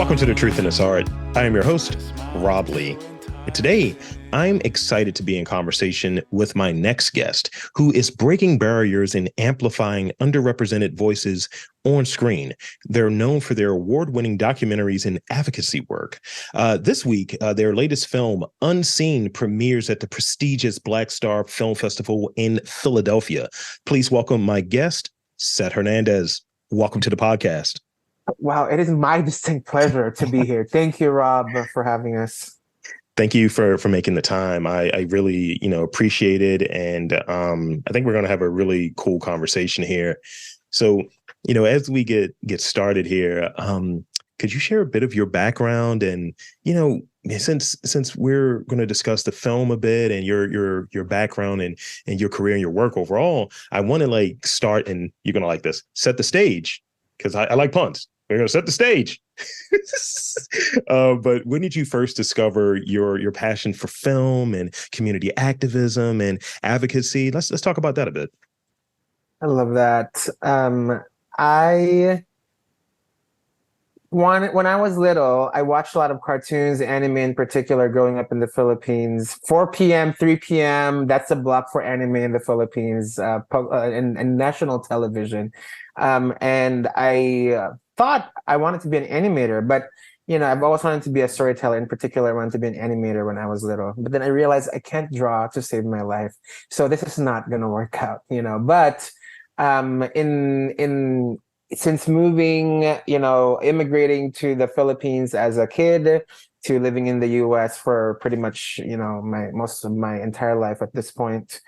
Welcome to The Truth in This Art. I am your host, Rob Lee. And today, I'm excited to be in conversation with my next guest, who is breaking barriers and amplifying underrepresented voices on screen. They're known for their award-winning documentaries and advocacy work. This week, their latest film, Unseen, premieres at the prestigious BlackStar Film Festival in Philadelphia. Please welcome my guest, Set Hernandez. Welcome to the podcast. Wow, it is my distinct pleasure to be here. Thank you, Rob, for having us. Thank you for making the time. I really, appreciate it. And I think we're going to have a really cool conversation here. So, as we get started here, could you share a bit of your background? And, since we're going to discuss the film a bit and your background and your career and your work overall, I want to start, and you're going to like this, set the stage, because I like puns. We're going to set the stage. But when did you first discover your passion for film and community activism and advocacy? Let's talk about that a bit. I love that. When I was little, I watched a lot of cartoons, anime in particular, growing up in the Philippines. 4 p.m., 3 p.m., that's a block for anime in the Philippines, and national television. And I thought I wanted to be an animator, but I've always wanted to be a storyteller. In particular, I wanted to be an animator when I was little. But then I realized I can't draw to save my life, so this is not going to work out. But since moving, immigrating to the Philippines as a kid, to living in the U.S. for pretty much most of my entire life at this point,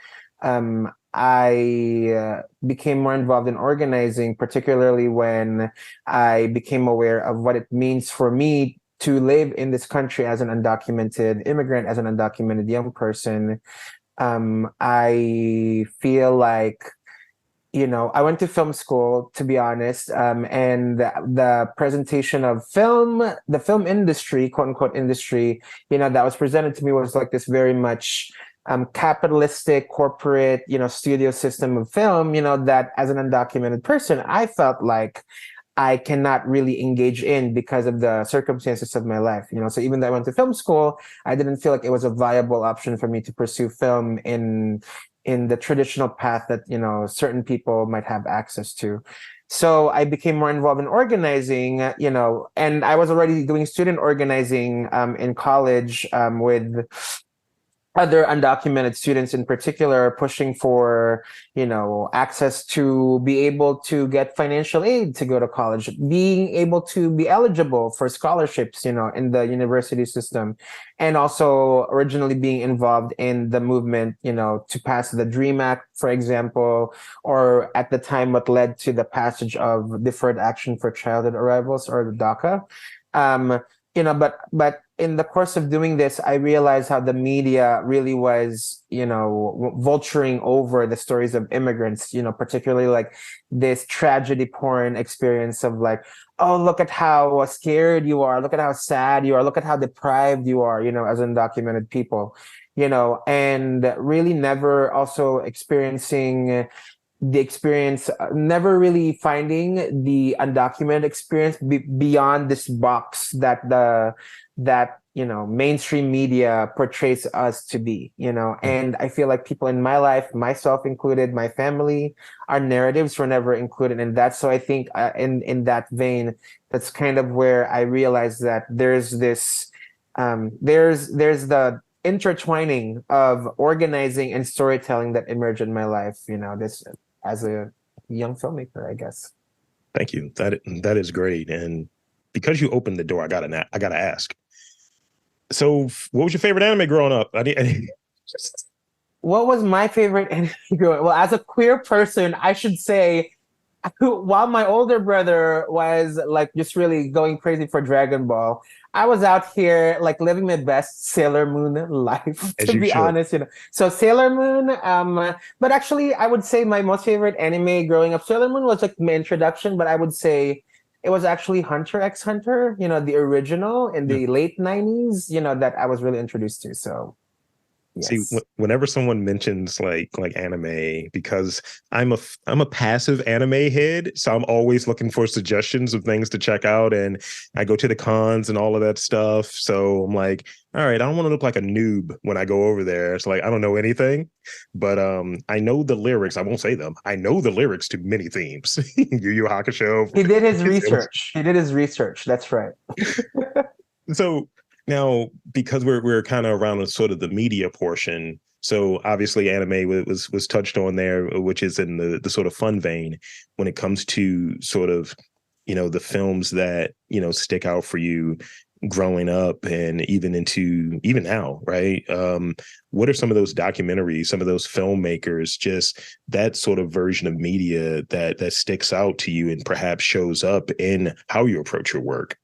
I became more involved in organizing, particularly when I became aware of what it means for me to live in this country as an undocumented immigrant, as an undocumented young person. I feel like, I went to film school, to be honest, and the presentation of the film industry, quote unquote industry, that was presented to me was like this very much capitalistic corporate, studio system of film, that as an undocumented person, I felt like I cannot really engage in because of the circumstances of my life, So even though I went to film school, I didn't feel like it was a viable option for me to pursue film in the traditional path that, certain people might have access to. So I became more involved in organizing, and I was already doing student organizing in college with other undocumented students, in particular, pushing for, access to be able to get financial aid to go to college, being able to be eligible for scholarships, in the university system, and also originally being involved in the movement, to pass the DREAM Act, for example, or at the time what led to the passage of Deferred Action for Childhood Arrivals, or the DACA. But in the course of doing this, I realized how the media really was, vulturing over the stories of immigrants, particularly like this tragedy porn experience of like, oh, look at how scared you are. Look at how sad you are. Look at how deprived you are, as undocumented people, and really never also experiencing the experience, never really finding the undocumented experience beyond this box that mainstream media portrays us to be, and I feel like people in my life, myself included, my family, our narratives were never included in that. So I think in that vein, that's kind of where I realized that there's this, there's the intertwining of organizing and storytelling that emerged in my life, this as a young filmmaker, I guess. Thank you. That is great. And because you opened the door, I gotta ask. So, what was your favorite anime growing up? What was my favorite anime growing up? Well, as a queer person, I should say, while my older brother was like just really going crazy for Dragon Ball, I was out here like living my best Sailor Moon life, to be honest, So Sailor Moon, but actually I would say my most favorite anime growing up, Sailor Moon was like my introduction, but I would say it was actually Hunter x Hunter, the original in the late 90s, that I was really introduced to. So See, Yes. whenever someone mentions like anime, because I'm a passive anime head, so I'm always looking for suggestions of things to check out, and I go to the cons and all of that stuff. So I'm like, all right, I don't want to look like a noob when I go over there. It's like I don't know anything, but I know the lyrics. I won't say them. I know the lyrics to many themes. Yu Yu Hakusho. He did his research. He did his research. That's right. So now, because we're kind of around sort of the media portion, so obviously anime was touched on there, which is in the sort of fun vein when it comes to sort of the films that stick out for you growing up and even now, right? What are some of those documentaries, some of those filmmakers, just that sort of version of media that sticks out to you and perhaps shows up in how you approach your work?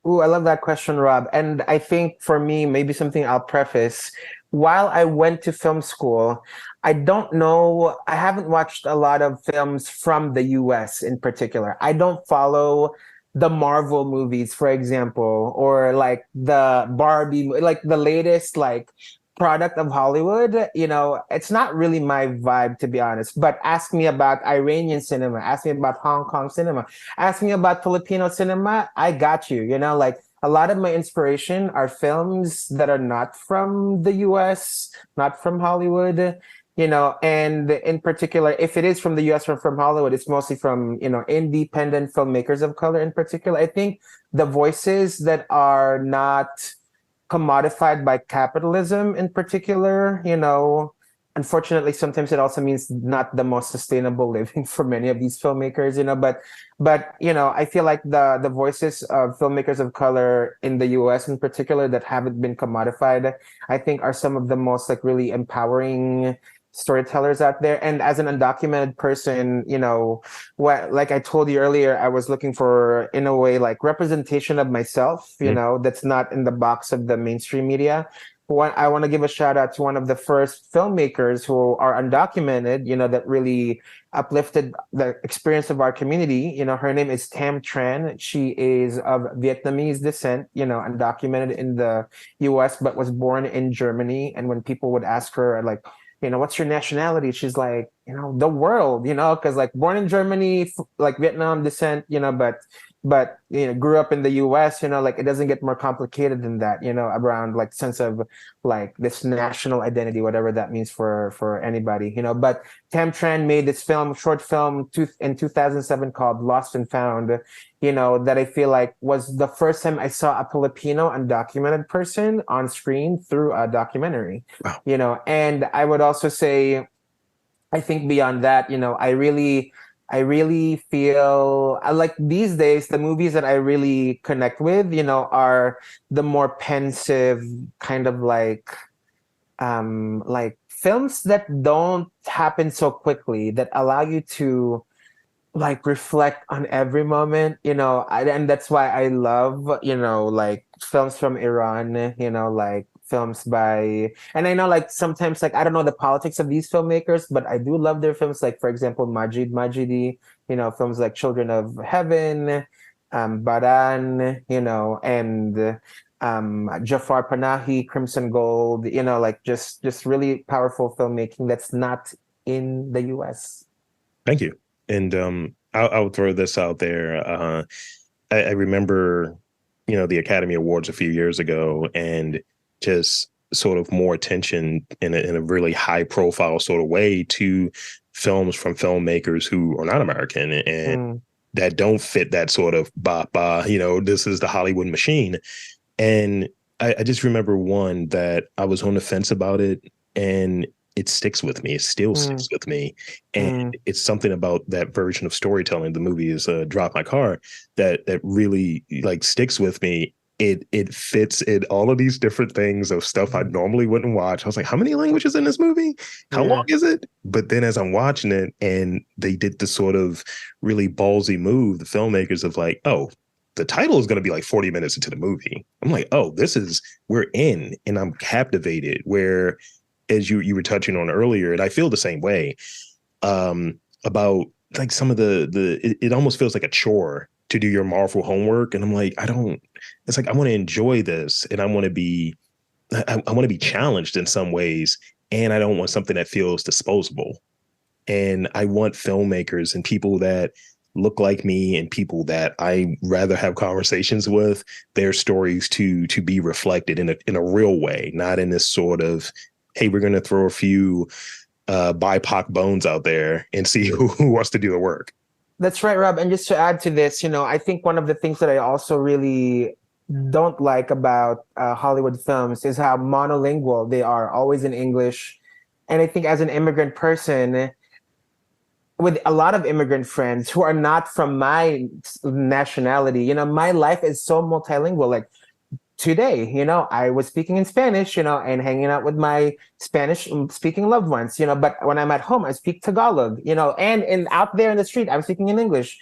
Ooh, I love that question, Rob. And I think for me, maybe something I'll preface. While I went to film school, I don't know, I haven't watched a lot of films from the US in particular. I don't follow the Marvel movies, for example, or like the Barbie, like the latest like product of Hollywood. It's not really my vibe, to be honest. But ask me about Iranian cinema, ask me about Hong Kong cinema, ask me about Filipino cinema, I got you. Like a lot of my inspiration are films that are not from the US, not from Hollywood. And in particular, if it is from the US or from Hollywood, it's mostly from, independent filmmakers of color in particular. I think the voices that are not commodified by capitalism in particular, unfortunately sometimes it also means not the most sustainable living for many of these filmmakers, but I feel like the voices of filmmakers of color in the US in particular that haven't been commodified, I think are some of the most like really empowering storytellers out there. And as an undocumented person, what, like I told you earlier, I was looking for, in a way, like representation of myself, that's not in the box of the mainstream media. I want to give a shout out to one of the first filmmakers who are undocumented, that really uplifted the experience of our community. Her name is Tam Tran. She is of Vietnamese descent, undocumented in the US, but was born in Germany. And when people would ask her, like, what's your nationality? She's like, the world, because like born in Germany, like Vietnam descent, but grew up in the US, like it doesn't get more complicated than that, around like sense of like this national identity, whatever that means for anybody, But Tam Tran made this short film in 2007 called Lost and Found, that I feel like was the first time I saw a Filipino undocumented person on screen through a documentary. Wow. And I would also say, I think beyond that, I really feel like these days the movies that I really connect with, are the more pensive kind of like films that don't happen so quickly, that allow you to like reflect on every moment, and that's why I love, like films from Iran, like films by, and I know like sometimes like I don't know the politics of these filmmakers, but I do love their films, like for example Majidi, films like Children of Heaven, Baran, and Jafar Panahi, Crimson Gold, like just really powerful filmmaking that's not in the US. Thank you. And I'll throw this out there. I remember, the Academy Awards a few years ago, and just sort of more attention in a really high profile sort of way to films from filmmakers who are not American and Mm. that don't fit that sort of this is the Hollywood machine. And I just remember one that I was on the fence about it, and it sticks with me. It still sticks Mm, with me. And mm, it's something about that version of storytelling. The movie is Drop My Car, that really like sticks with me. It fits in all of these different things of stuff I mm. normally wouldn't watch. I was like, how many languages in this movie? How long Yeah. is it? But then as I'm watching it, and they did the sort of really ballsy move, the filmmakers of like, oh, the title is going to be like 40 minutes into the movie. I'm like, oh, we're in, and I'm captivated. Where, as you were touching on earlier, and I feel the same way, about like some of it almost feels like a chore to do your Marvel homework. And I'm like, it's like, I want to enjoy this, and I want to be I want to be challenged in some ways, and I don't want something that feels disposable. And I want filmmakers and people that look like me and people that I rather have conversations with, their stories to be reflected in a real way, not in this sort of, hey, we're going to throw a few BIPOC bones out there and see who wants to do the work. That's right, Rob. And just to add to this, I think one of the things that I also really don't like about Hollywood films is how monolingual they are, always in English. And I think as an immigrant person, with a lot of immigrant friends who are not from my nationality, my life is so multilingual. Like today, I was speaking in Spanish, and hanging out with my Spanish speaking loved ones, but when I'm at home, I speak Tagalog, and out there in the street, I'm speaking in English,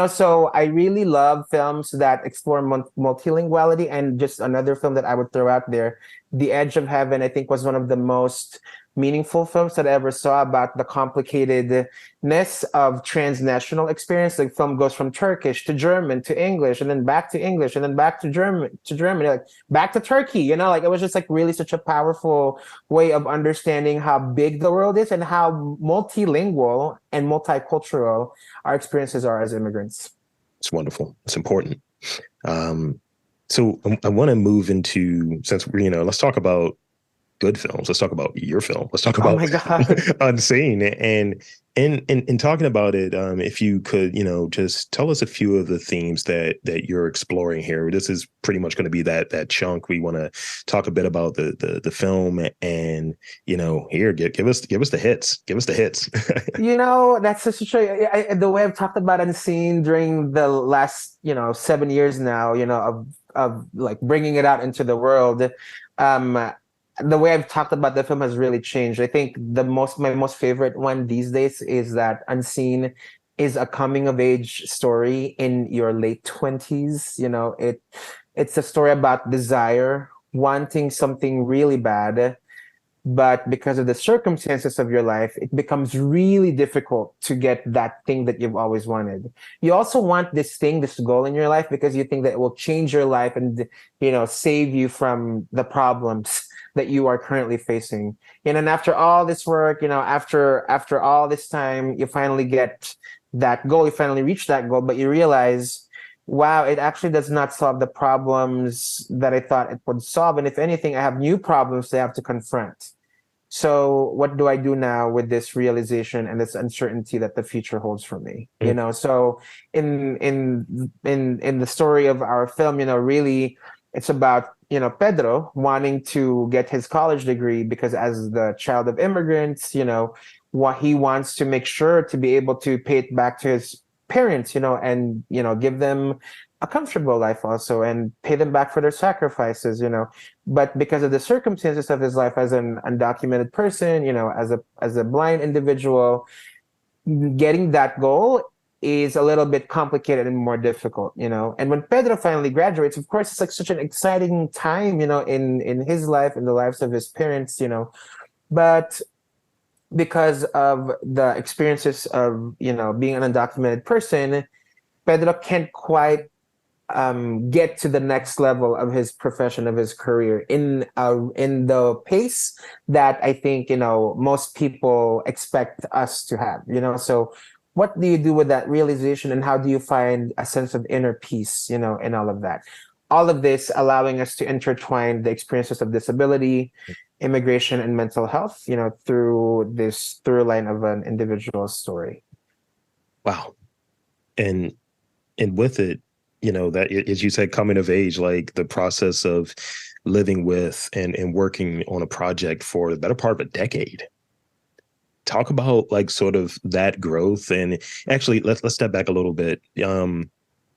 so I really love films that explore multilinguality. And just another film that I would throw out there, The Edge of Heaven, I think was one of the most meaningful films that I ever saw about the complicatedness of transnational experience. The film goes from Turkish to German to English, and then back to English, and then back to Germany, like back to Turkey. Like it was just like really such a powerful way of understanding how big the world is and how multilingual and multicultural our experiences are as immigrants. It's wonderful. It's important. So I want to move into, since let's talk about good films. Let's talk about your film. Let's talk Oh about my God. Unseen. And in talking about it, if you could, just tell us a few of the themes that you're exploring here. This is pretty much going to be that chunk. We want to talk a bit about the film, and here, give us the hits. Give us the hits. That's such a the way I've talked about Unseen during the last 7 years now, of like bringing it out into the world. The way I've talked about the film has really changed. I think my most favorite one these days is that Unseen is a coming of age story in your late 20s. It's a story about desire, wanting something really bad, but because of the circumstances of your life, it becomes really difficult to get that thing that you've always wanted. You also want this thing, this goal in your life, because you think that it will change your life and, save you from the problems that you are currently facing. And after all this work, after all this time, you finally get that goal, you finally reach that goal, but you realize, wow, it actually does not solve the problems that I thought it would solve. And if anything, I have new problems to have to confront. So what do I do now with this realization and this uncertainty that the future holds for me? So in the story of our film, really it's about, Pedro wanting to get his college degree because as the child of immigrants, what he wants to make sure to be able to pay it back to his parents, and, give them a comfortable life also and pay them back for their sacrifices, but because of the circumstances of his life as an undocumented person, as a blind individual, getting that goal is a little bit complicated and more difficult, and when Pedro finally graduates, of course, it's like such an exciting time, in his life, in the lives of his parents, but because of the experiences of, being an undocumented person, Pedro can't quite get to the next level of his profession, of his career in the pace that I think most people expect us to have. So what do you do with that realization, and how do you find a sense of inner peace? In all of that, all of this allowing us to intertwine the experiences of disability, immigration, and mental health. Through this through line of an individual story. Wow, and with it, that, as you said, coming of age, like the process of living with and working on a project for the better part of a decade. Talk about like sort of that growth. And actually, let's step back a little bit.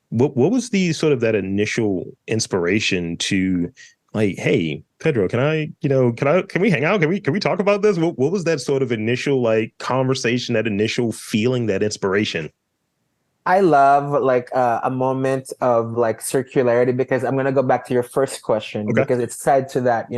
What was the sort of that initial inspiration to like, hey, Pedro, can we hang out? Can we talk about this? What was that sort of initial like conversation, that initial feeling, that inspiration? I love like a moment of like circularity, because I'm gonna go back to your first question Okay. because it's tied to that,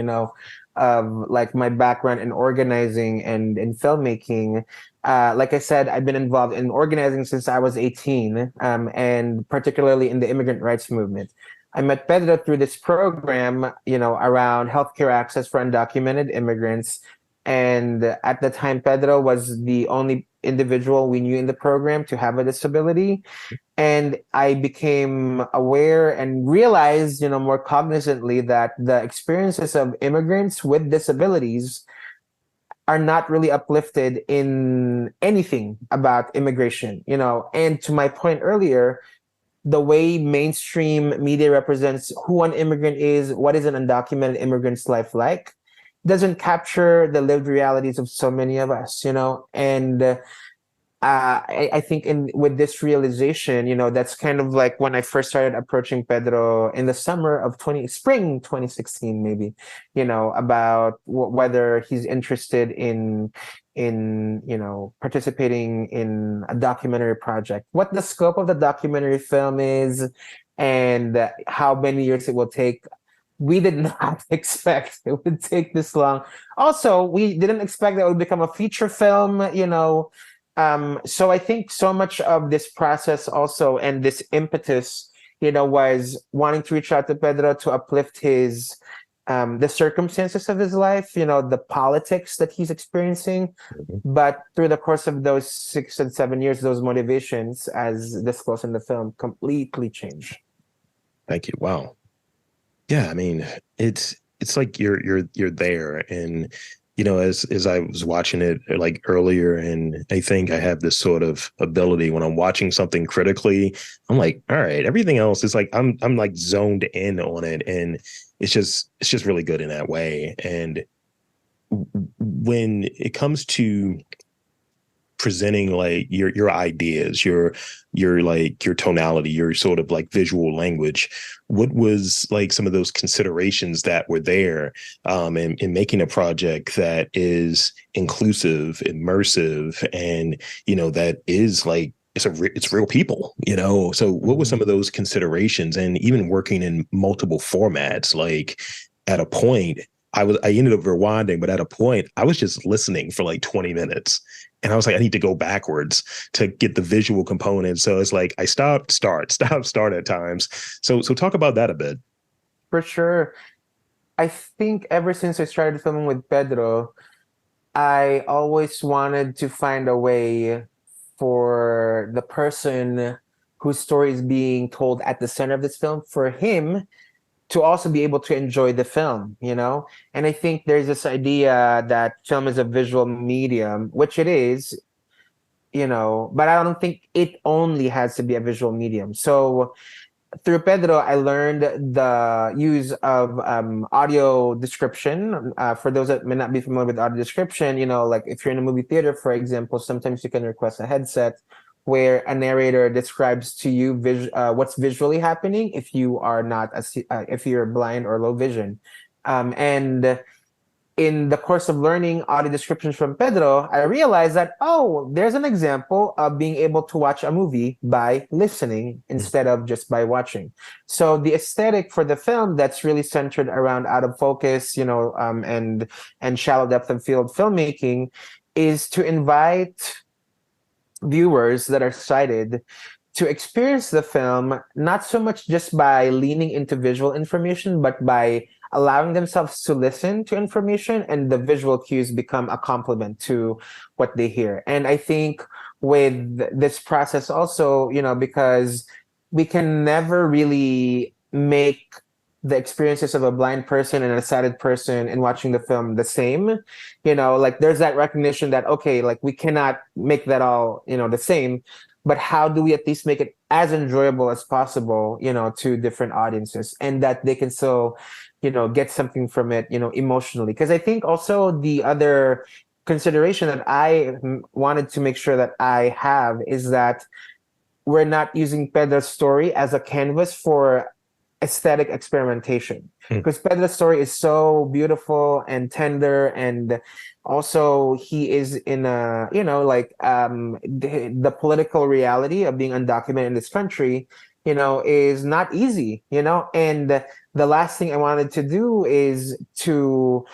of like my background in organizing and in filmmaking. Like I said, I've been involved in organizing since I was 18, and particularly in the immigrant rights movement. I met Pedro through this program, around healthcare access for undocumented immigrants. And at the time, Pedro was the only individual we knew in the program to have a disability. And I became aware and realized, more cognizantly, that the experiences of immigrants with disabilities are not really uplifted in anything about immigration, and to my point earlier, the way mainstream media represents who an immigrant is, what is an undocumented immigrant's life like, doesn't capture the lived realities of so many of us, and I think with this realization, that's kind of like when I first started approaching Pedro in the spring 2016, maybe, about whether he's interested in participating in a documentary project, what the scope of the documentary film is, and how many years it will take. We did not expect it would take this long. Also, we didn't expect that it would become a feature film. So I think so much of this process also, and this impetus, was wanting to reach out to Pedro to uplift his the circumstances of his life, the politics that he's experiencing. But through the course of those 6 and 7 years, those motivations, as disclosed in the film, completely changed. Thank you. Wow. Yeah, I mean, it's like you're there, and as I was watching it like earlier, and I think I have this sort of ability when I'm watching something critically, I'm like, all right, everything else is like I'm like zoned in on it, and it's just really good in that way. And when it comes to presenting like your ideas, your like your tonality, your sort of like visual language, what was like some of those considerations that were there in making a project that is inclusive, immersive, and that is like it's real people, so what were some of those considerations, and even working in multiple formats? Like at a point I ended up rewinding, but at a point I was just listening for like 20 minutes. And I was like, I need to go backwards to get the visual component. So it's like I stop, start at times. So talk about that a bit. For sure. I think ever since I started filming with Pedro, I always wanted to find a way for the person whose story is being told at the center of this film, for him to also be able to enjoy the film, And I think there's this idea that film is a visual medium, which it is, but I don't think it only has to be a visual medium. So through Pedro, I learned the use of audio description. For those that may not be familiar with audio description, like if you're in a movie theater, for example, sometimes you can request a headset where a narrator describes to you what's visually happening if you are not if you're blind or low vision. And in the course of learning audio descriptions from Pedro, I realized that, there's an example of being able to watch a movie by listening instead of just by watching. So the aesthetic for the film that's really centered around out of focus, and shallow depth of field filmmaking is to invite viewers that are sighted to experience the film, not so much just by leaning into visual information, but by allowing themselves to listen to information, and the visual cues become a complement to what they hear. And I think with this process also, because we can never really make the experiences of a blind person and a sighted person in watching the film the same, like there's that recognition that, okay, like we cannot make that all, the same, but how do we at least make it as enjoyable as possible, to different audiences, and that they can still get something from it, emotionally. Because I think also the other consideration that I wanted to make sure that I have is that we're not using Pedro's story as a canvas for aesthetic experimentation, because Pedro's story is so beautiful and tender, and also he is in a the political reality of being undocumented in this country is not easy, and the last thing I wanted to do is to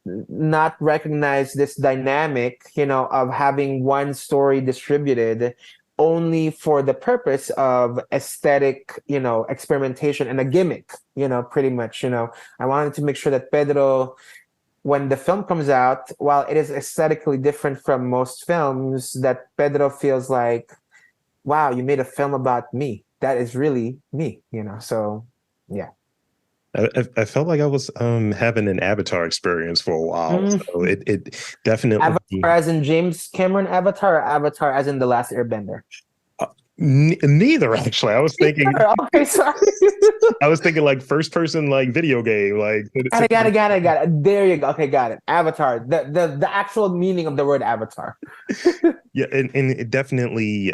not recognize this dynamic, of having one story distributed only for the purpose of aesthetic, experimentation and a gimmick, pretty much. I wanted to make sure that Pedro, when the film comes out, while it is aesthetically different from most films, that Pedro feels like, wow, you made a film about me. That is really me, So, yeah. I felt like I was having an Avatar experience for a while. So it definitely Avatar as in James Cameron Avatar, or Avatar as in The Last Airbender? Neither actually. Okay, sorry. I was thinking like first person like video game like Got it. There you go. Okay, got it. Avatar. The actual meaning of the word avatar. Yeah, and it definitely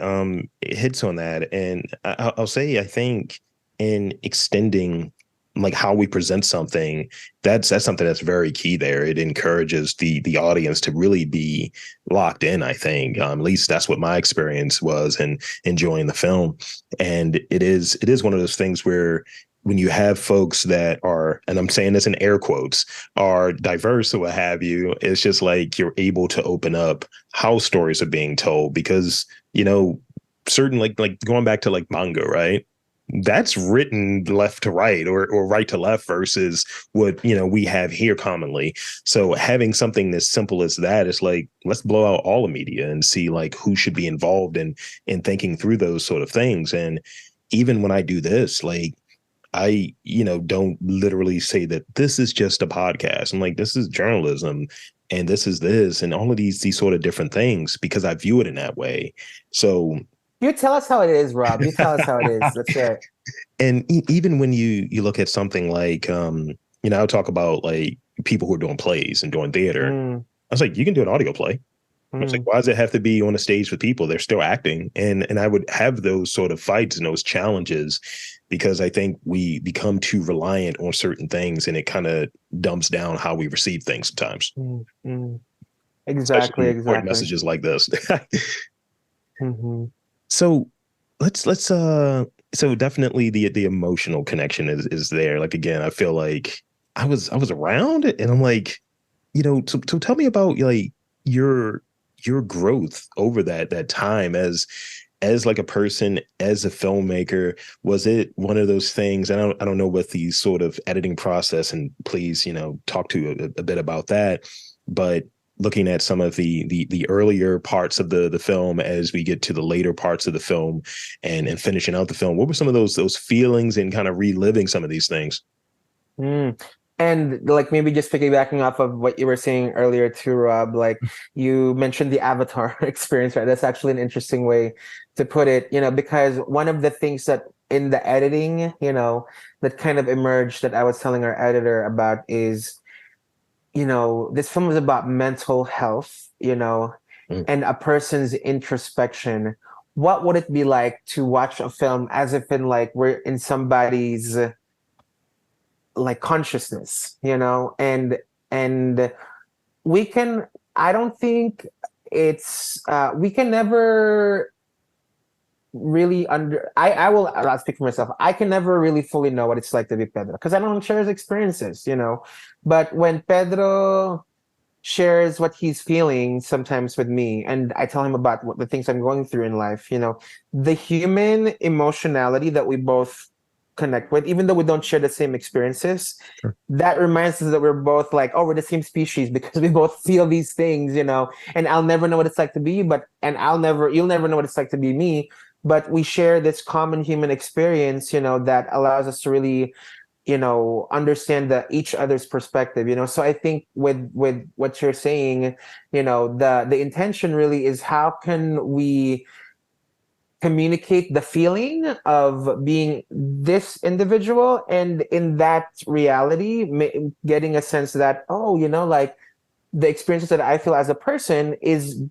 it hits on that. And I'll say I think in extending like how we present something, that's something that's very key there. It encourages the audience to really be locked in, I think. At least that's what my experience was in enjoying the film. And it is one of those things where when you have folks that are, and I'm saying this in air quotes, are diverse or what have you, it's just like you're able to open up how stories are being told because, certain like going back to like manga, right? That's written left to right or right to left versus what we have here commonly. So having something as simple as that is like, let's blow out all the media and see like who should be involved in thinking through those sort of things. And even when I do this, like I, don't literally say that this is just a podcast. I'm like, this is journalism and this is this and all of these sort of different things because I view it in that way. So you tell us how it is, Rob. You tell us how it is. Let's hear it. And even when you look at something like, I'll talk about like people who are doing plays and doing theater. I was like, you can do an audio play. I was like, why does it have to be on a stage with people? They're still acting. And I would have those sort of fights and those challenges because I think we become too reliant on certain things and it kind of dumps down how we receive things sometimes. Exactly. Messages like this. So so definitely the emotional connection is there. Like, again, I feel like I was around it and I'm like, so tell me about like your growth over that time as like a person, as a filmmaker. Was it one of those things? I don't know what the sort of editing process, and please, talk to a bit about that, but looking at some of the earlier parts of the film as we get to the later parts of the film and finishing out the film, what were some of those feelings and kind of reliving some of these things? And like maybe just piggybacking off of what you were saying earlier too, Rob, like you mentioned the Avatar experience, right? That's actually an interesting way to put it, because one of the things that in the editing, that kind of emerged that I was telling our editor about is, this film is about mental health, and a person's introspection. What would it be like to watch a film as if in like we're in somebody's like consciousness, and we can, I don't think it's we can never really I'll speak for myself. I can never really fully know what it's like to be Pedro because I don't share his experiences, but when Pedro shares what he's feeling sometimes with me and I tell him about what the things I'm going through in life, the human emotionality that we both connect with, even though we don't share the same experiences, Sure. That reminds us that we're both like, oh, we're the same species because we both feel these things, and I'll never know what it's like to be you, you'll never know what it's like to be me, but we share this common human experience, that allows us to really, understand each other's perspective, so I think with what you're saying, the intention really is how can we communicate the feeling of being this individual and in that reality getting a sense that, oh, like the experiences that I feel as a person is,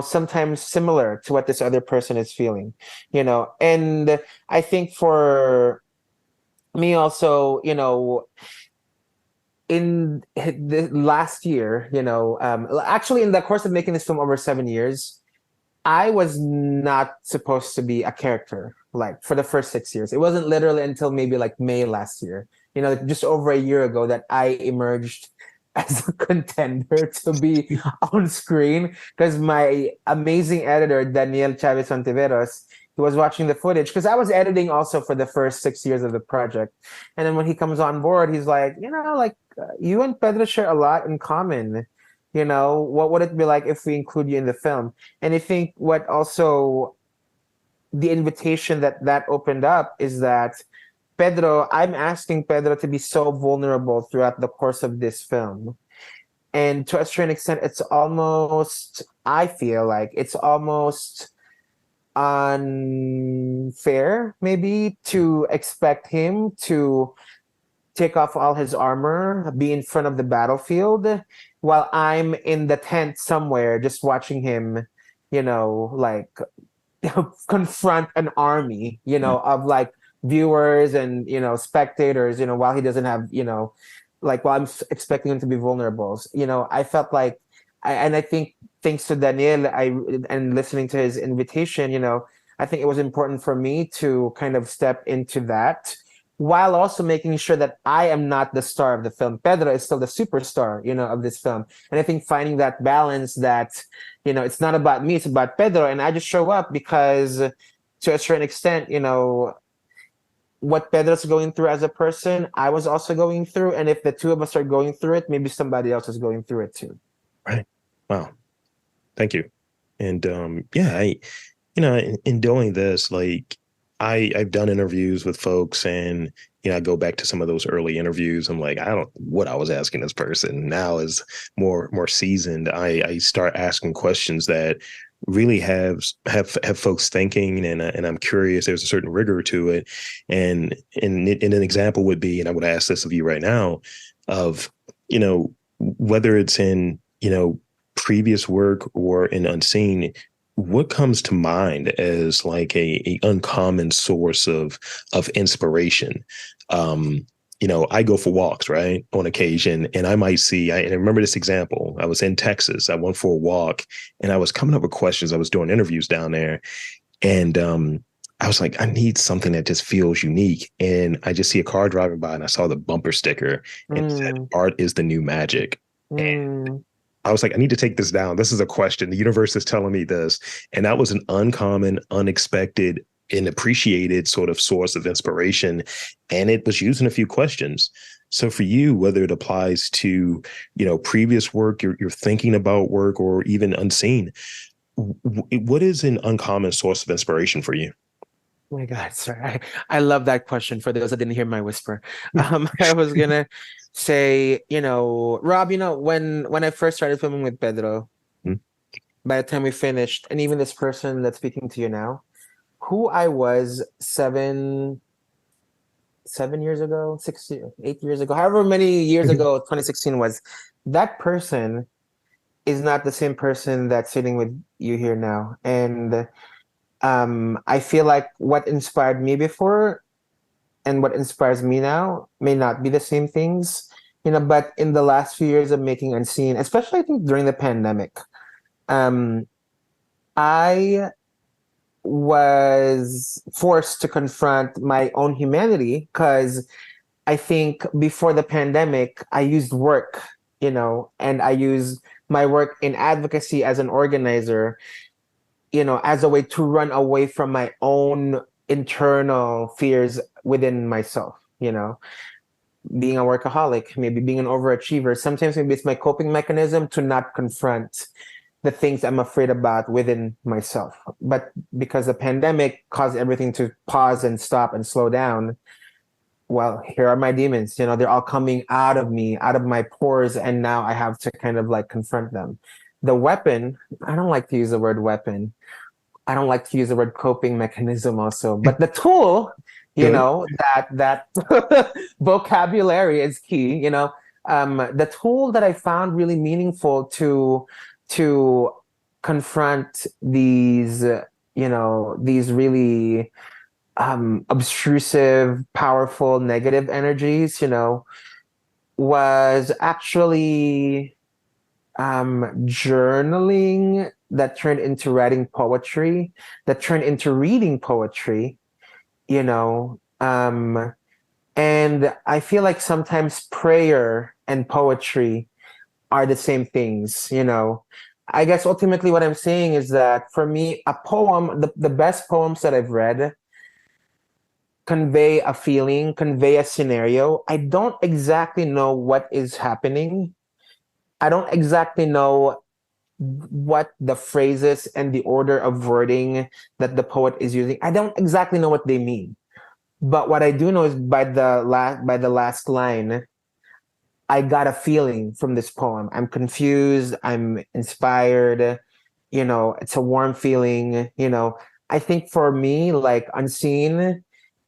sometimes similar to what this other person is feeling, and I think for me also, in the last year, actually in the course of making this film over 7 years, I was not supposed to be a character like for the first 6 years. It wasn't literally until maybe like May last year, just over a year ago that I emerged as a contender to be on screen because my amazing editor, Daniel Chavez Ontiveros, he was watching the footage because I was editing also for the first 6 years of the project. And then when he comes on board, he's like, like you and Pedro share a lot in common. What would it be like if we include you in the film? And I think what also the invitation that opened up is that I'm asking Pedro to be so vulnerable throughout the course of this film. And to a certain extent, I feel like it's almost unfair, maybe, to expect him to take off all his armor, be in front of the battlefield, while I'm in the tent somewhere just watching him, like confront an army, of like viewers and spectators, while he doesn't have, like while expecting him to be vulnerable. I felt like, and I think thanks to Daniel, and listening to his invitation, I think it was important for me to kind of step into that while also making sure that I am not the star of the film. Pedro is still the superstar, of this film. And I think finding that balance that, it's not about me, it's about Pedro. And I just show up because to a certain extent, what Pedro's going through as a person, I was also going through. And if the two of us are going through it, maybe somebody else is going through it too. Right. Wow. Thank you. And yeah, in doing this, like I've done interviews with folks, and I go back to some of those early interviews. I'm like, I don't know what I was asking this person. Now as more seasoned, I start asking questions that really have folks thinking, and I'm curious. There's a certain rigor to it, and an example would be, and I would ask this of you right now, of whether it's in previous work or in unseen, what comes to mind as like a uncommon source of inspiration? I go for walks, right, on occasion, and I might see, and I remember this example. I was in Texas. I went for a walk, and I was coming up with questions. I was doing interviews down there, and I was like, I need something that just feels unique. And I just see a car driving by, and I saw the bumper sticker, and it said, "Art is the new magic." And I was like, I need to take this down. This is a question. The universe is telling me this. And that was an uncommon, unexpected, and appreciated sort of source of inspiration. And it was used in a few questions. So for you, whether it applies to, previous work, you're thinking about work, or even unseen, what is an uncommon source of inspiration for you? Oh my God, sorry. I love that question for those that didn't hear my whisper. I was gonna say, Rob, when I first started filming with Pedro, Mhm. by the time we finished, and even this person that's speaking to you now, who I was 7 years ago, 8 years ago, however many years ago 2016 was, that person is not the same person that's sitting with you here now. And I feel like what inspired me before and what inspires me now may not be the same things, but in the last few years of making Unseen, especially I think during the pandemic, I was forced to confront my own humanity because I think before the pandemic, I used work, and I used my work in advocacy as an organizer, as a way to run away from my own internal fears within myself, being a workaholic, maybe being an overachiever. Sometimes maybe it's my coping mechanism to not confront the things I'm afraid about within myself. But because the pandemic caused everything to pause and stop and slow down, well, here are my demons. They're all coming out of me, out of my pores, and now I have to kind of like confront them. The weapon, I don't like to use the word weapon. I don't like to use the word coping mechanism also, but the tool, Good. that vocabulary is key. The tool that I found really meaningful to confront these really obtrusive, powerful, negative energies, was actually journaling that turned into writing poetry, that turned into reading poetry, you know. And I feel like sometimes prayer and poetry are the same things, you know. I guess ultimately what I'm saying is that for me, a poem, the best poems that I've read convey a feeling, convey a scenario. I don't exactly know what is happening. I don't exactly know what the phrases and the order of wording that the poet is using. I don't exactly know what they mean. But what I do know is by the last line, I got a feeling from this poem. I'm confused, I'm inspired, you know, it's a warm feeling, you know. I think for me, like Unseen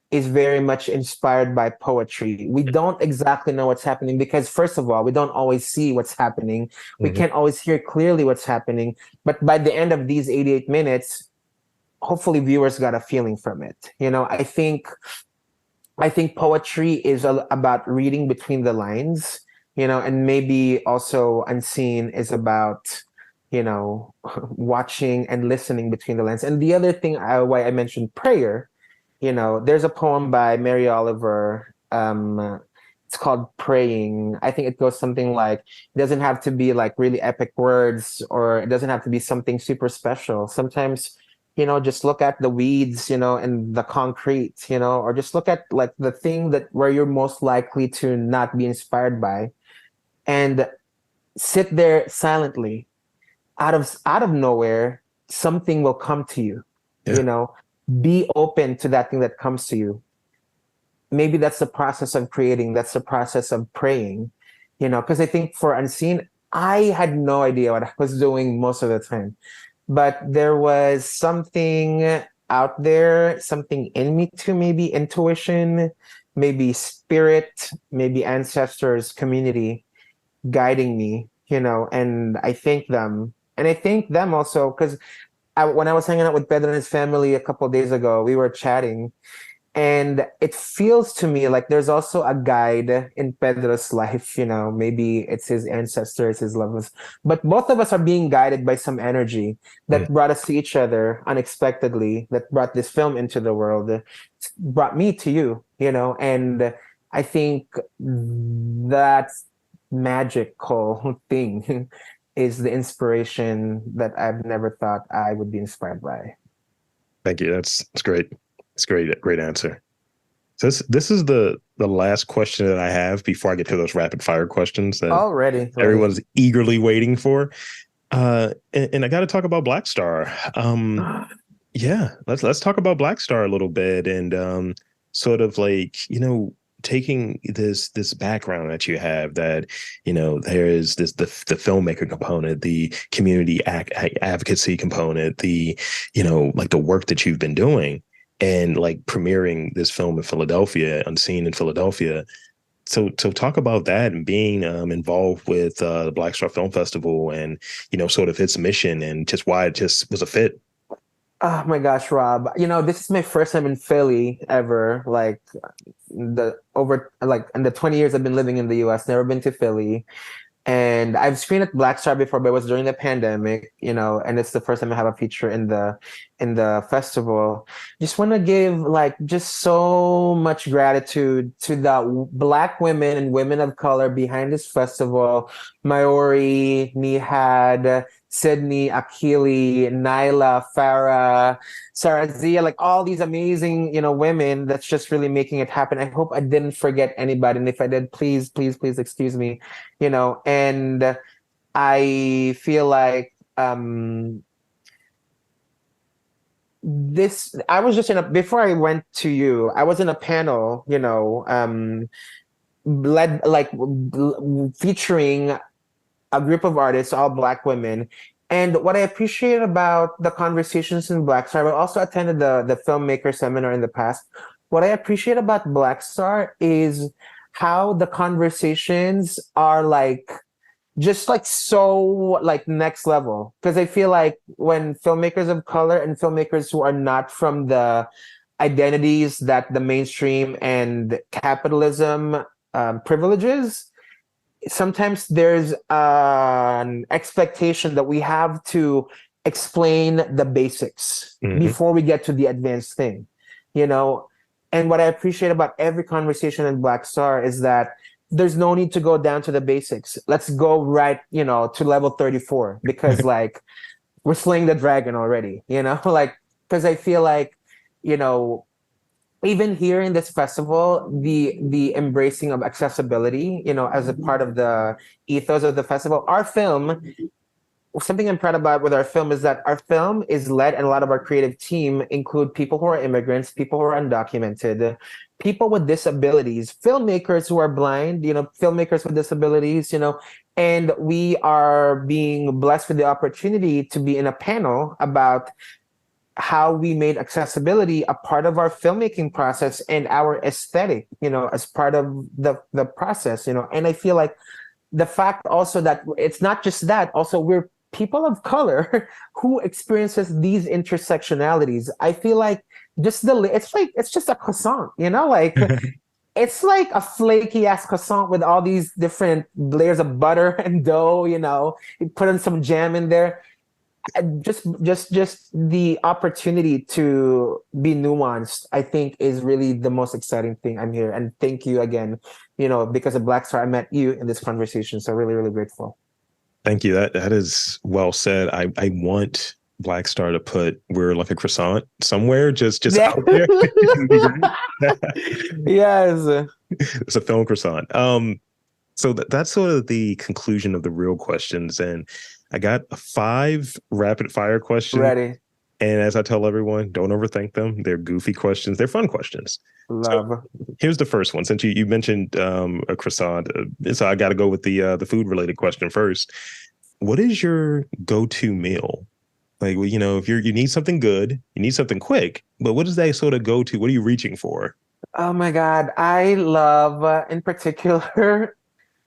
is very much inspired by poetry. We don't exactly know what's happening because, first of all, we don't always see what's happening. We Mhm. can't always hear clearly what's happening. But by the end of these 88 minutes, hopefully viewers got a feeling from it. You know, I think poetry is about reading between the lines, you know, and maybe also Unseen is about, you know, watching and listening between the lines. And the other thing why I mentioned prayer, you know, there's a poem by Mary Oliver. It's called Praying. I think it goes something like, it doesn't have to be like really epic words, or it doesn't have to be something super special. Sometimes, you know, just look at the weeds, you know, and the concrete, you know, or just look at like the thing that where you're most likely to not be inspired by, and sit there silently. Out of nowhere, something will come to you, Yeah. you know. Be open to that thing that comes to you. Maybe that's the process of creating, that's the process of praying, you know, because I think for Unseen, I had no idea what I was doing most of the time, but there was something out there, something in me too, maybe intuition, maybe spirit, maybe ancestors, community guiding me, you know. And I thank them. And I thank them also because when I was hanging out with Pedro and his family a couple of days ago, we were chatting, and it feels to me like there's also a guide in Pedro's life, you know, maybe it's his ancestors, his loved ones, but both of us are being guided by some energy Mm. that brought us to each other unexpectedly, that brought this film into the world, brought me to you, you know. And I think that magical thing is the inspiration that I've never thought I would be inspired by. Thank you. That's great. It's great. Great answer. So this is the last question that I have before I get to those rapid fire questions that Already, ready. everyone's eagerly waiting for. And I got to talk about BlackStar. Yeah, let's talk about BlackStar a little bit, and sort of like, you know, taking this background that you have, that, you know, there is the filmmaker component, the community advocacy component, the, you know, like the work that you've been doing, and like premiering this film in Philadelphia, Unseen in Philadelphia. So talk about that, and being involved with the BlackStar Film Festival, and, you know, sort of its mission, and just why it just was a fit. Oh my gosh, Rob. You know, this is my first time in Philly ever. Like in the 20 years I've been living in the US, never been to Philly. And I've screened at BlackStar before, but it was during the pandemic, you know, and it's the first time I have a feature in the festival. Just want to give like just so much gratitude to the Black women and women of color behind this festival. Maori, Nihad, Sydney, Akili, Nyla, Farah, Sarah Zia, like all these amazing, you know, women that's just really making it happen. I hope I didn't forget anybody. And if I did, please, please, please excuse me, you know. And I feel like this I was just in a before I went to you, I was in a panel, you know, led like featuring a group of artists, all Black women. And what I appreciate about the conversations in Black Star, I also attended the filmmaker seminar in the past. What I appreciate about Black Star is how the conversations are like just like so like next level. Because I feel like when filmmakers of color and filmmakers who are not from the identities that the mainstream and capitalism privileges, sometimes there's an expectation that we have to explain the basics Hmm. before we get to the advanced thing, you know. And what I appreciate about every conversation in Black Star is that there's no need to go down to the basics. Let's go right, to level 34 because like we're slaying the dragon already, like, because I feel like, even here in this festival, the embracing of accessibility, as a part of the ethos of the festival, our film, something I'm proud about with our film is that our film is led, and a lot of our creative team include people who are immigrants, people who are undocumented, people with disabilities, filmmakers who are blind, filmmakers with disabilities, and we are being blessed with the opportunity to be in a panel about how we made accessibility a part of our filmmaking process and our aesthetic, as part of the process, and I feel like the fact also that it's not just that, also we're people of color who experiences these intersectionalities. I feel like it's just a croissant, like it's like a flaky ass croissant with all these different layers of butter and dough, you put in some jam in there. Just the opportunity to be nuanced, I think, is really the most exciting thing. I'm here, and thank you again. Because of BlackStar, I met you in this conversation, so really, really grateful. Thank you. That is well said. I want BlackStar to put "We're like a croissant" somewhere, just Yeah. out there. Yes. It's a film croissant. So that's sort of the conclusion of the real questions, and I got 5 rapid fire questions. Ready. And as I tell everyone, don't overthink them. They're goofy questions. They're fun questions. Love. So here's the first one. Since you mentioned a croissant, so I got to go with the food related question first. What is your go-to meal? Like, if you need something good, you need something quick, but what is that sort of go-to? What are you reaching for? Oh my God. I love, in particular,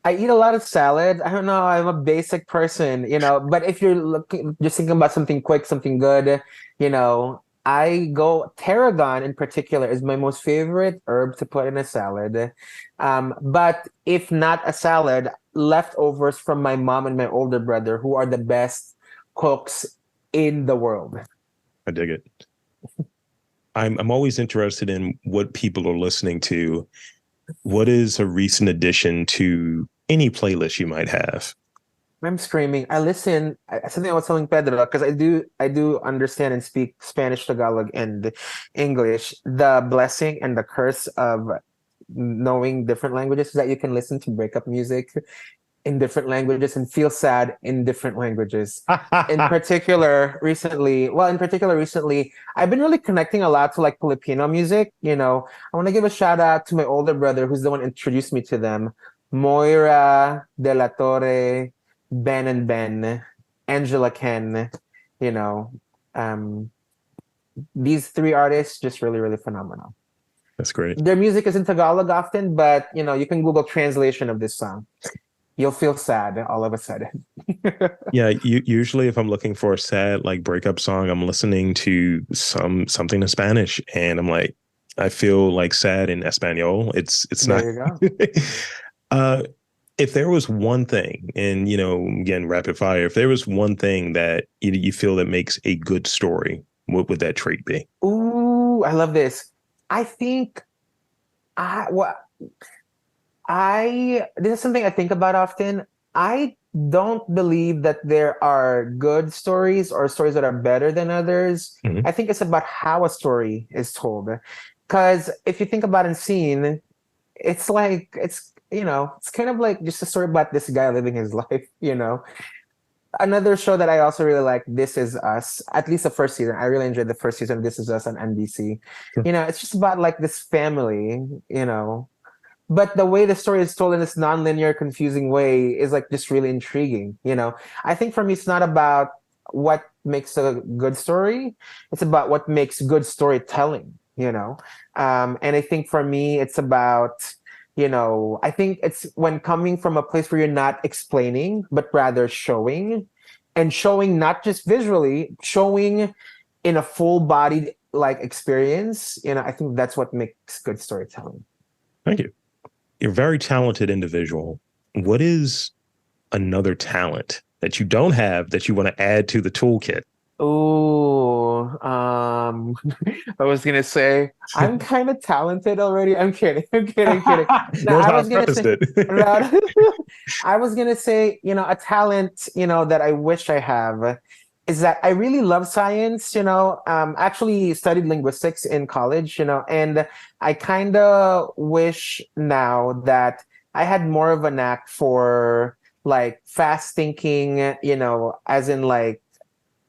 I eat a lot of salad. I don't know. I'm a basic person, but if you're just thinking about something quick, something good, I go tarragon in particular is my most favorite herb to put in a salad. But if not a salad, leftovers from my mom and my older brother, who are the best cooks in the world. I dig it. I'm always interested in what people are listening to. What is a recent addition to any playlist you might have? I'm screaming. Something I was telling Pedro, because I do understand and speak Spanish, Tagalog, and English. The blessing and the curse of knowing different languages is that you can listen to breakup music in different languages and feel sad in different languages. In particular, recently, I've been really connecting a lot to like Filipino music. I want to give a shout out to my older brother, who's the one who introduced me to them. Moira De La Torre, Ben and Ben, Angela Ken, these 3 artists, just really, really phenomenal. That's great. Their music is in Tagalog often, but you can Google translation of this song. You'll feel sad all of a sudden. Yeah, usually if I'm looking for a sad like breakup song, I'm listening to something in Spanish, and I'm like, I feel like sad in Espanol. It's There not. you go. If there was one thing, and again, rapid fire, if there was one thing that you feel that makes a good story, what would that trait be? Ooh, I love this. I think this is something I think about often. I don't believe that there are good stories or stories that are better than others. Mhm. I think it's about how a story is told. Because if you think about a scene, it's like it's kind of like just a story about this guy living his life. Another show that I also really like, This Is Us, at least the first season. I really enjoyed the first season of This Is Us on NBC. Sure. It's just about like this family, but the way the story is told in this non-linear, confusing way is like just really intriguing. I think for me, it's not about what makes a good story. It's about what makes good storytelling, and I think for me, it's about, I think it's when coming from a place where you're not explaining, but rather showing, and showing not just visually, showing in a full-bodied like experience. I think that's what makes good storytelling. Thank you. You're a very talented individual. What is another talent that you don't have that you want to add to the toolkit? Ooh, I was gonna say I'm kind of talented already. I'm kidding. I'm kidding. Kidding. No, Notice I how I was gonna prefaced say. it. No, I was gonna say, a talent, that I wish I have is that I really love science. Actually studied linguistics in college. And I kind of wish now that I had more of a knack for like fast thinking. As in like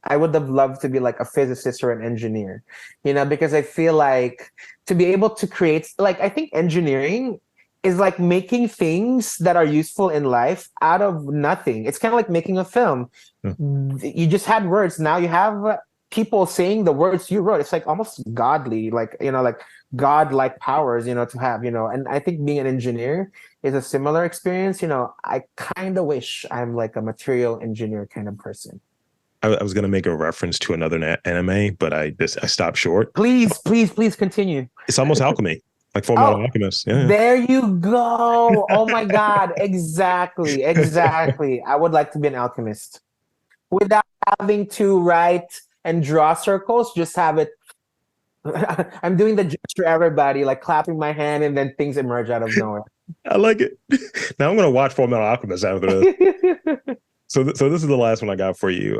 I would have loved to be like a physicist or an engineer, because I feel like to be able to create, like, I think engineering is like making things that are useful in life out of nothing. It's kind of like making a film. Hmm. You just had words. Now you have people saying the words you wrote. It's like almost godly, like, like godlike powers, to have, and I think being an engineer is a similar experience. I kind of wish I'm like a material engineer kind of person. I was going to make a reference to another anime, but I stopped short. Please, please, please continue. It's almost alchemy, like Full Metal Oh, Alchemist. Yeah. there you go. Oh my God. Exactly. Exactly. I would like to be an alchemist without having to write and draw circles, just have it. I'm doing the gesture, everybody, like clapping my hand, and then things emerge out of nowhere. I like it. Now I'm going to watch Full Metal Alchemist after this. So this is the last one I got for you.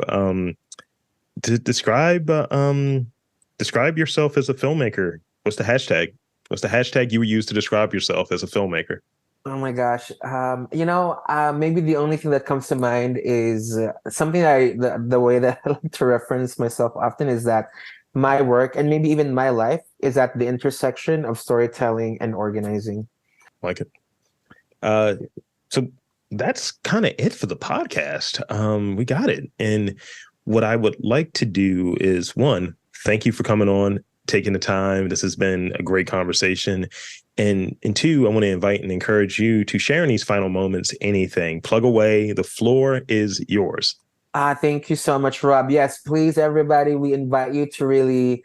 To describe yourself as a filmmaker. What's the hashtag? What's the hashtag you would use to describe yourself as a filmmaker? Oh my gosh. Maybe the only thing that comes to mind is something the way that I like to reference myself often is that my work and maybe even my life is at the intersection of storytelling and organizing. Like it. So that's kind of it for the podcast. We got it. And what I would like to do is, one, thank you for coming on, taking the time. This has been a great conversation. And two, I want to invite and encourage you to share in these final moments anything. Plug away. The floor is yours. Thank you so much, Rob. Yes, please, everybody, we invite you to really,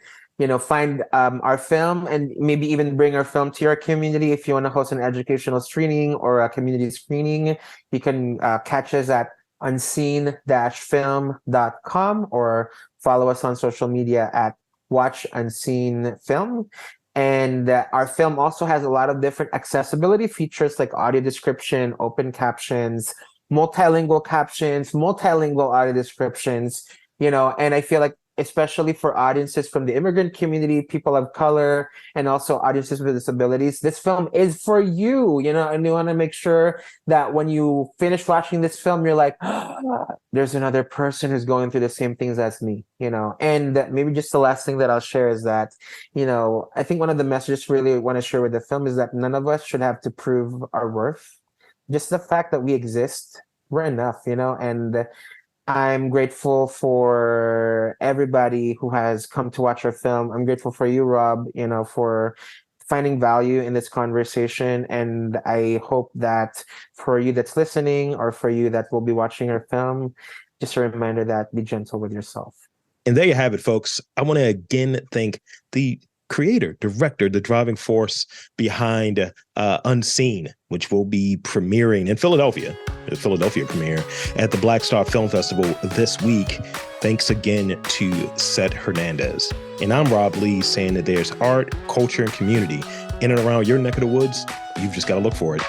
find our film and maybe even bring our film to your community. If you want to host an educational screening or a community screening, you can catch us at unseen-film.com or follow us on social media at Watch Unseen Film. And our film also has a lot of different accessibility features like audio description, open captions, multilingual captions, multilingual audio descriptions, and I feel like especially for audiences from the immigrant community, people of color, and also audiences with disabilities, this film is for you, and you want to make sure that when you finish watching this film, you're like, oh, there's another person who's going through the same things as me, and maybe just the last thing that I'll share is that, I think one of the messages really want to share with the film is that none of us should have to prove our worth. Just the fact that we exist, we're enough, and I'm grateful for everybody who has come to watch our film. I'm grateful for you, Rob, for finding value in this conversation. And I hope that for you that's listening or for you that will be watching our film, just a reminder that be gentle with yourself. And there you have it, folks. I want to again thank the creator, director, the driving force behind Unseen, which will be premiering in Philadelphia, the Philadelphia premiere at the BlackStar Film Festival this week. Thanks again to Set Hernandez. And I'm Rob Lee, saying that there's art, culture, and community in and around your neck of the woods. You've just got to look for it.